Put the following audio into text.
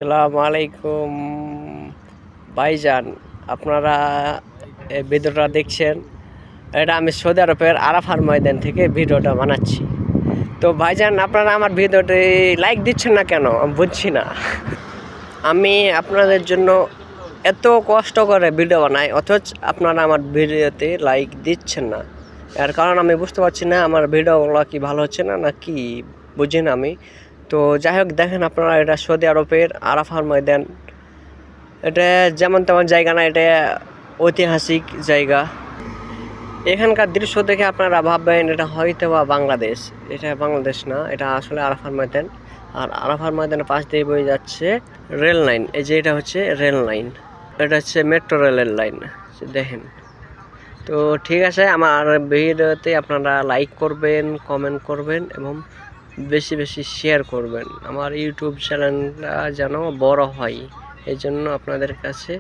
আসসালামু আলাইকুম ভাইজান, আপনারা এই ভিডিওটা দেখছেন। এটা আমি সৌদি আরবের আরাফার ময়দান থেকে ভিডিওটা বানাচ্ছি। তো ভাইজান, আপনারা আমার ভিডিওটি লাইক দিচ্ছেন না কেন আমি বুঝছি না। আমি আপনাদের জন্য এত কষ্ট করে ভিডিও বানাই, অথচ আপনারা আমার ভিডিওতে লাইক দিচ্ছেন না। এর কারণ আমি বুঝতে পারছি না আমার ভিডিওগুলো কি ভালো হচ্ছে না কি বুঝি না আমি। তো যাই হোক, দেখেন আপনারা, এটা সৌদি আরবের আরাফার ময়দান। এটা যেমন তেমন জায়গা না, এটা ঐতিহাসিক জায়গা। এখানকার দৃশ্য দেখে আপনারা ভাববেন এটা হয়তো বা বাংলাদেশ। এটা বাংলাদেশ না, এটা আসলে আরাফার ময়দান। আর আরাফার ময়দানের পাশ দিয়ে বয়ে যাচ্ছে রেল লাইন। এই যে এটা হচ্ছে রেল লাইন, এটা হচ্ছে মেট্রো রেলের লাইন, দেখেন। তো ঠিক আছে, আমার ভিডিওতে আপনারা লাইক করবেন, কমেন্ট করবেন এবং বেশি বেশি শেয়ার করবেন। আমার ইউটিউব চ্যানেলটা যেন বড় হয়, এই জন্য আপনাদের কাছে